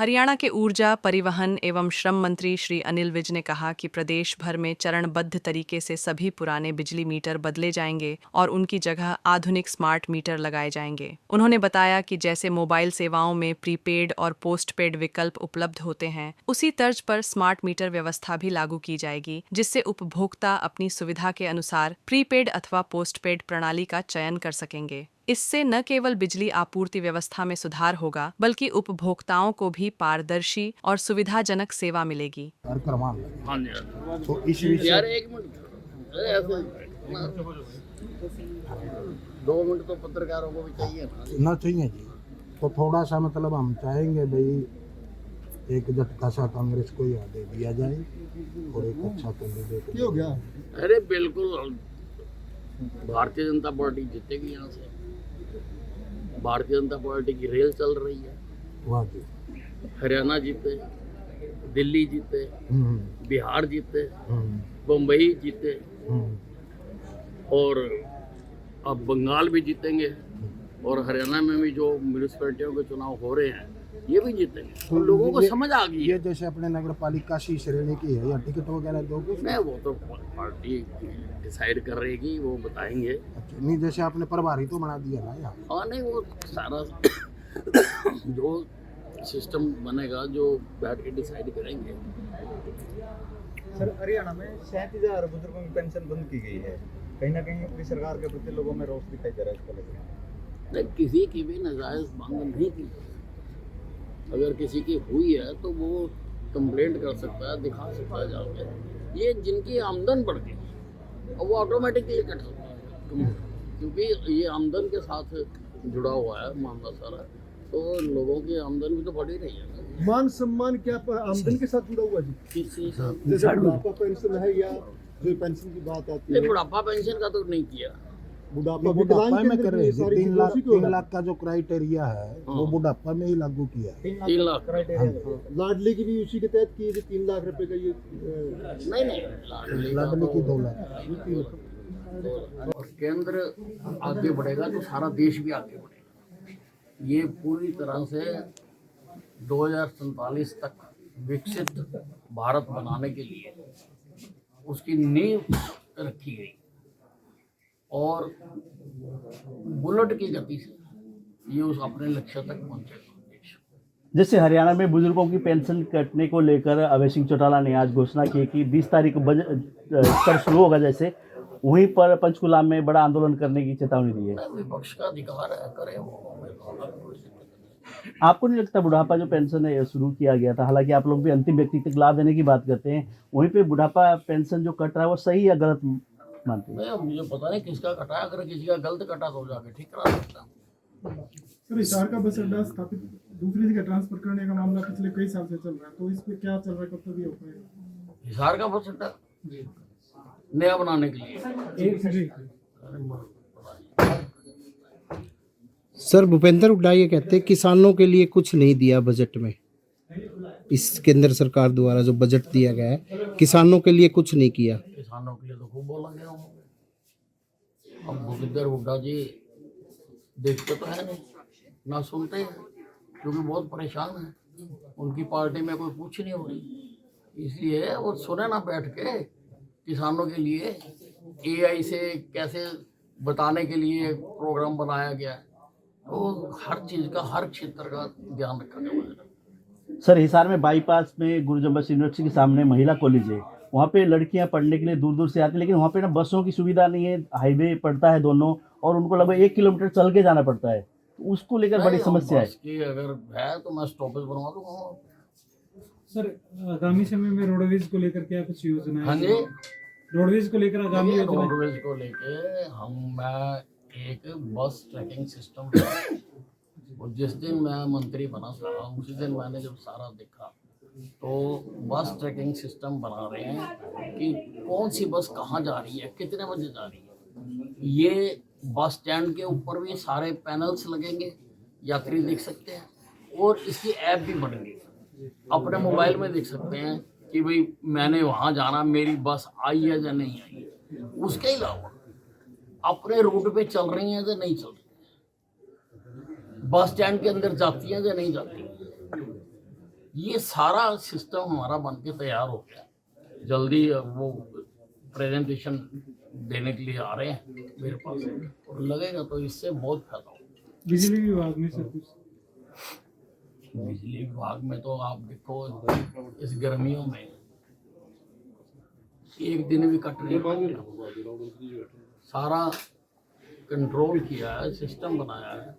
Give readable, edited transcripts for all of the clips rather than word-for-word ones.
हरियाणा के ऊर्जा, परिवहन एवं श्रम मंत्री श्री अनिल विज ने कहा कि प्रदेश भर में चरणबद्ध तरीके से सभी पुराने बिजली मीटर बदले जाएंगे और उनकी जगह आधुनिक स्मार्ट मीटर लगाए जाएंगे। उन्होंने बताया कि जैसे मोबाइल सेवाओं में प्रीपेड और पोस्टपेड विकल्प उपलब्ध होते हैं, उसी तर्ज पर स्मार्ट मीटर व्यवस्था भी लागू की जाएगी, जिससे उपभोक्ता अपनी सुविधा के अनुसार प्रीपेड अथवा पोस्टपेड प्रणाली का चयन कर सकेंगे। इससे न केवल बिजली आपूर्ति व्यवस्था में सुधार होगा, बल्कि उपभोक्ताओं को भी पारदर्शी और सुविधाजनक सेवा मिलेगी। तो इस विषय यार 1 मिनट, अरे ऐसे 2 मिनट तो पत्रकारों को भी चाहिए ना चाहिए जी। तो थोड़ा सा मतलब हम चाहेंगे भाई एक झटका सा कांग्रेस को यहाँ दे दिया जाए और एक अच्छा कैंडिडेट हो गया। अरे बिल्कुल, भारतीय जनता पार्टी जीतेगी यहाँ से। भारतीय जनता पार्टी की रेल चल रही है। वाह जी। हरियाणा जीते, दिल्ली जीते, बिहार जीते, बम्बई जीते और अब बंगाल भी जीतेंगे और हरियाणा में भी जो म्यूनिसिपैलिटियों के चुनाव हो रहे हैं ये भी जीतेंगे। तो लोगों को समझ आ गई ये जैसे अपने नगर पालिका सी श्रेणी की है या टिकट वगैरह दोगे? नहीं, वो तो पार्टी डिसाइड कर रहेगी, वो बताएंगे। अच्छा, नहीं जैसे आपने प्रभारी तो बना दिया ना यार। हाँ, नहीं वो सारा जो सिस्टम बनेगा जो बैठ के डिसाइड करेंगे। सर, हरियाणा में 37,000 बुजुर्गों की पेंशन बंद की गई है। कहीं ना कहीं अपनी सरकार के प्रति लोगों में रोष दिखाई दे रहा है इसको लेकर। नहीं, किसी की भी नाजायज मांग नहीं की। अगर किसी की हुई है तो वो कंप्लेंट कर सकता है, दिखा सकता है जाके। ये जिनकी आमदन बढ़ गई वो ऑटोमेटिकली कट सकता है, क्योंकि ये आमदन के साथ जुड़ा हुआ है मामला सारा। तो लोगों की आमदन भी तो बढ़ ही रही है ना। मान सम्मान क्या आमदन के साथ जुड़ा हुआ जी? किसी साथ जैसे बुढ़ापा पेंशन है या जो पेंशन की बात आती है? बुढ़ापा पेंशन का तो नहीं किया। बुढ़ापा में कर रहे हैं 3 लाख का जो क्राइटेरिया है वो बुढ़ापा में ही लागू किया है। 3 लाख लाडली की भी उसी के तहत की 3 लाख रुपए का ये नहीं लाडली की 2 लाख। और केंद्र आगे बढ़ेगा तो सारा देश भी आगे बढ़ेगा। ये पूरी तरह से 2047 तक विकसित भारत बनाने के लिए उसकी नींव रखी गई और बुलेट की गति से ये उस अपने लक्ष्य तक पहुंचेगा। जैसे हरियाणा में बुजुर्गों की पेंशन कटने को लेकर अभय सिंह चौटाला ने आज घोषणा की कि 20 तारीख को बजट कर शुरू होगा, जैसे वहीं पर पंचकुला में बड़ा आंदोलन करने की चेतावनी दी है। विपक्ष का अधिकार है, करे वो। आपको नहीं लगता बुढ़ापा जो पेंशन है शुरू किया गया था, हालांकि आप लोग भी अंतिम व्यक्ति तक लाभ देने की बात करते हैं, वहीं पे बुढ़ापा पेंशन जो कट रहा है वो सही या गलत मानते हैं? नहीं, मुझे पता नहीं किसका कटा है। अगर किसी का गलत कटा तो जाके ठीक करा सकता। सर, हिसार का बस अड्डा स्थापित दूसरी जगह ट्रांसफर करने का मामला पिछले कई साल से चल रहा है, तो इस पे क्या चल रहा है, कब तक ये हो पाएगा? हिसार का बस अड्डा नया बनाने के लिए। सर, भूपेंद्र हुड्डा ये कहते हैं किसानों के लिए कुछ नहीं दिया बजट में। इस केंद्र सरकार द्वारा जो बजट दिया गया है किसानों के लिए कुछ नहीं किया। किसानों के लिए तो खूब बोलेंगे हम। अब भूपेंद्र हुड्डा जी देखते तो है नहीं, ना सुनते हैं, क्योंकि बहुत परेशान है। उनकी पार्टी में कोई पूछ नहीं हो रही, इसलिए वो सुने ना बैठ के। किसानों के लिए AI से कैसे बताने के लिए प्रोग्राम बनाया गया है, तो हर चीज़ का, हर क्षेत्र का ध्यान रखा गया। सर, हिसार में बाईपास में गुरु जम्बस यूनिवर्सिटी के सामने महिला कॉलेज है, वहाँ पे लड़कियाँ पढ़ने के लिए दूर दूर से आती हैं, लेकिन वहाँ पे ना बसों की सुविधा नहीं है, हाईवे पड़ता है दोनों, और उनको लगभग 1 किलोमीटर चल के जाना पड़ता है। तो उसको लेकर बड़ी समस्या है। कि अगर है तो मैं स्टॉपेज बनवा दूंगा। सर, आगामी समय में रोडवेज को लेकर क्या कुछ योजना है? हाँ जी, रोडवेज को लेकर आगामी योजना? रोडवेज को लेके मैं एक बस ट्रैकिंग सिस्टम, और जिस दिन मैं मंत्री बना था उसी दिन मैंने जब सारा देखा तो बस ट्रैकिंग सिस्टम बना रहे हैं कि कौन सी बस कहाँ जा रही है, कितने बजे जा रही है। ये बस स्टैंड के ऊपर भी सारे पैनल्स लगेंगे, यात्री देख सकते हैं, और इसकी ऐप भी बनेगी। अपने मोबाइल में देख सकते हैं कि भाई मैंने वहाँ जाना, मेरी बस आई है या नहीं आई है। उसके अलावा अपने रूट पे चल रही हैं या नहीं चल रही, बस स्टैंड के अंदर जाती हैं या नहीं जाती, ये सारा सिस्टम हमारा बन के तैयार हो गया। जल्दी वो प्रेजेंटेशन देने के लिए आ रहे हैं मेरे पास, और लगेगा तो इससे बहुत फायदा होगा। बिजली विभाग में सर कुछ बिजली विभाग में तो आप देखो इस गर्मियों में एक दिन भी कट नहीं पाता। सारा कंट्रोल किया है, सिस्टम बनाया है।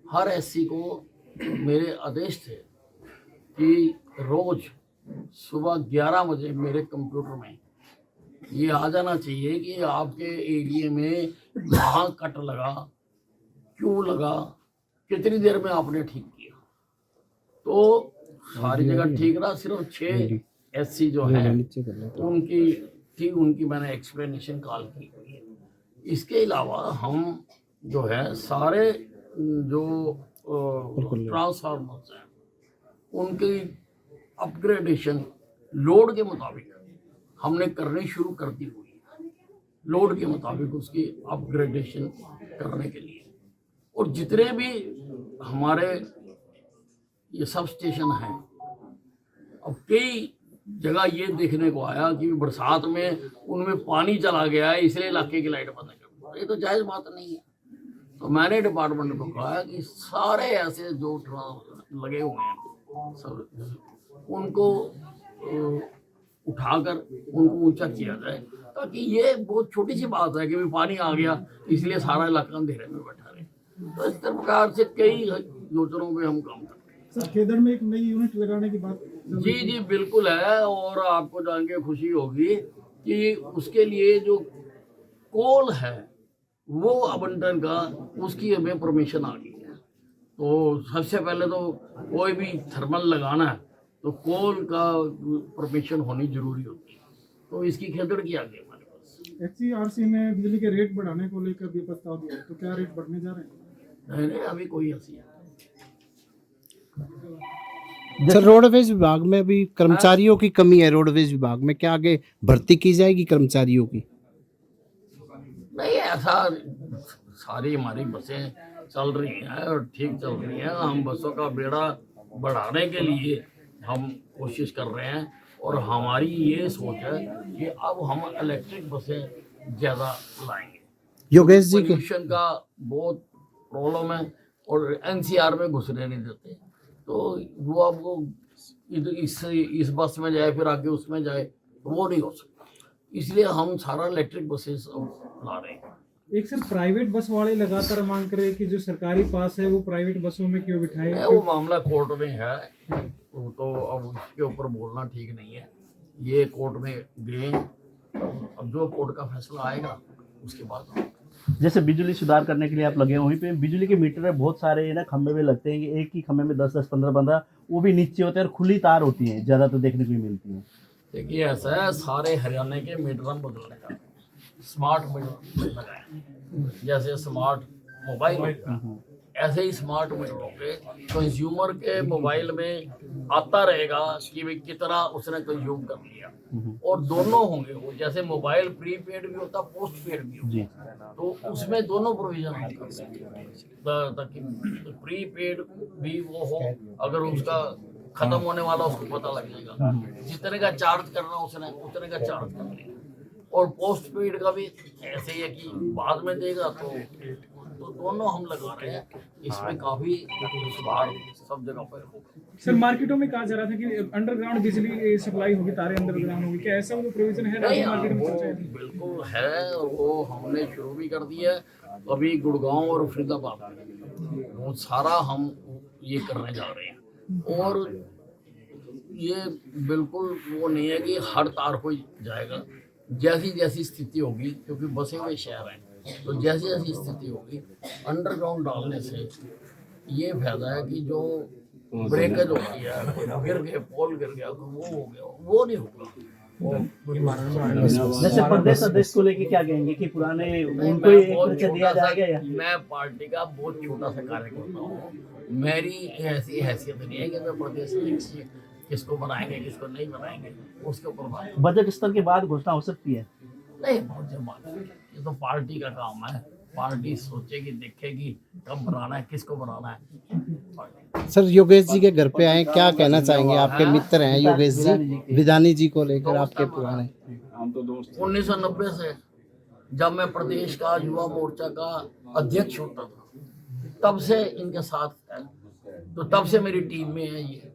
हर एससी को मेरे आदेश थे कि रोज सुबह 11 बजे मेरे कंप्यूटर में ये आ जाना चाहिए कि आपके एरिया में कहाँ कट लगा, क्यों लगा, कितनी देर में आपने ठीक किया। तो सारी जगह ठीक रहा, सिर्फ 6 एससी जो है उनकी मैंने एक्सप्लेनेशन कॉल की हुई है। इसके अलावा हम जो है सारे जो ट्रांसफार्मर्स हैं उनकी अपग्रेडेशन लोड के मुताबिक हमने करनी शुरू कर दी हुई है। लोड के मुताबिक उसकी अपग्रेडेशन करने के लिए, और जितने भी हमारे ये सब स्टेशन हैं, अब कई जगह ये देखने को आया कि बरसात में उनमें पानी चला गया है इसलिए इलाके की लाइट बंद कर, ये तो जायज़ बात नहीं है। तो मैंने डिपार्टमेंट को कहा कि सारे ऐसे जो लगे हुए हैं सब उनको उठाकर उनको ऊंचा किया जाए, ताकि ये बहुत छोटी सी बात है कि भी पानी आ गया इसलिए सारा इलाका अंधेरे में बैठा रहे। तो इस प्रकार से कई योजनाओं पे हम काम कर रहे हैं। सर केदर में एक नई यूनिट लगाने की बात जी जी बिल्कुल है, और आपको जान के खुशी होगी कि उसके लिए जो कोल है वो आवंटन का उसकी हमें परमिशन आ गई है। तो सबसे पहले तो कोई भी थर्मल लगाना है तो कोल का परमिशन होनी जरूरी होती है, तो इसकी खेदड़ किया गया हमारे पास। एचसीआरसी ने बिजली के रेट बढ़ाने को लेकर भी प्रस्ताव दिया है, तो क्या रेट बढ़ने जा रहे हैं? नहीं अभी कोई ऐसी है। सर रोडवेज विभाग में भी कर्मचारियों की कमी है, रोडवेज विभाग में क्या आगे भर्ती की जाएगी कर्मचारियों की? नहीं ऐसा, सारी हमारी बसें चल रही हैं और ठीक चल रही हैं। हम बसों का बेड़ा बढ़ाने के लिए हम कोशिश कर रहे हैं, और हमारी ये सोच है कि अब हम इलेक्ट्रिक बसें ज़्यादा लाएंगे। योगेश जी के पोल्यूशन का बहुत प्रॉब्लम है और एनसीआर में घुसने नहीं देते, तो वो आपको इस बस में जाए फिर आगे उसमें जाए तो वो नहीं हो सकता, इसलिए हम सारा इलेक्ट्रिक बसेस ला रहे हैं। एक सर प्राइवेट बस वाले लगातार मांग कर रहे हैं कि जो सरकारी पास है वो प्राइवेट बसों में क्यों बिठाए? वो मामला कोर्ट में है, तो अब उसके ऊपर बोलना ठीक नहीं है। ये कोर्ट में गए, अब जो कोर्ट का फैसला आएगा उसके बाद। जैसे बिजली सुधार करने के लिए आप लगे हैं, वहीं पे बिजली के मीटर बहुत सारे ना खंभे में लगते हैं कि एक ही खंभे में 10-10, 15-15 वो भी नीचे होते हैं और खुली तार होती हैं, ज़्यादा तो देखने को ही मिलती हैं। देखिए ऐसा है, सारे हरियाणा के मीटर हम बदलने का स्मार्ट मीटर लगाए, जैसे स्मार्ट मोबाइल होगा ऐसे ही स्मार्ट मीटर होंगे। कंज्यूमर के मोबाइल में आता रहेगा कि भाई कितना उसने कंज्यूम कर लिया, और दोनों होंगे वो, जैसे मोबाइल प्रीपेड भी होता पोस्ट पेड भी होता, तो उसमें दोनों प्रोविजन होगा ताकि प्रीपेड भी वो हो, अगर उसका खत्म होने वाला उसको पता लग जाएगा, जितने का चार्ज करना उसने उतने का चार्ज कर लिया। और पोस्ट पेड का भी ऐसे ही है कि बाद में देगा, तो दोनों हम लगा रहे हैं। इसमें काफी सुधार सब जगह पर होगा। सर मार्केटों में कहा जा रहा था कि अंडरग्राउंड बिजली सप्लाई होगी, तारे अंडरग्राउंड होगी, क्या ऐसा वो प्रोविजन है? नहीं, मार्केट में वो चर्चा है? बिल्कुल है, वो हमने शुरू भी कर दिया है। अभी गुड़गांव और फरीदाबाद वो सारा हम ये करने जा रहे हैं, और ये बिल्कुल वो नहीं है कि हर तार को जाएगा। जैसी जैसी स्थिति होगी, क्योंकि बसे हुए शहर हैं, तो जैसी जैसी स्थिति होगी अंडरग्राउंड डालने से ये फायदा है कि जो ब्रेकेज होती है, गिर गए, पोल गिर गया तो वो हो गया, वो नहीं होगा। जैसे प्रदेश अध्यक्ष को लेके क्या कहेंगे कि पुराने उनको ही एक तरह से दिया जाएगा या? मैं पार्टी का बहुत छोटा सा कार्यकर्ता हूँ, मेरी ऐसी हैसियत नहीं है कि मैं प्रदेश अध्यक्ष किसको बनाएंगे किसको नहीं बनाएंगे उसके ऊपर बात। बजट स्तर के बाद घोषणा हो सकती है? नहीं, बहुत जल्द, ये तो पार्टी का काम है। पार्टी सोचेगी, देखेगी कब बनाना है, किसको बनाना है। सर योगेश जी के घर पे आए, क्या कहना चाहेंगे? आपके मित्र हैं योगेश जी, विधानी जी को लेकर आपके पुराने। 1990 से जब मैं प्रदेश का युवा मोर्चा का अध्यक्ष होता था, तब से इनके साथ है, तो तब से मेरी टीम में है ये,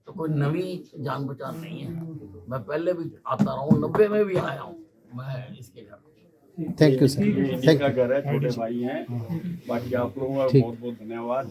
तो कोई नवी जान पहचान नहीं है। मैं पहले भी आता रहा हूँ, 90 में भी आया हूँ मैं इसके घर। थैंक यू सर, थैंक घर है, छोटे भाई हैं। बाकी आप लोगों का ठीक। बहुत बहुत धन्यवाद।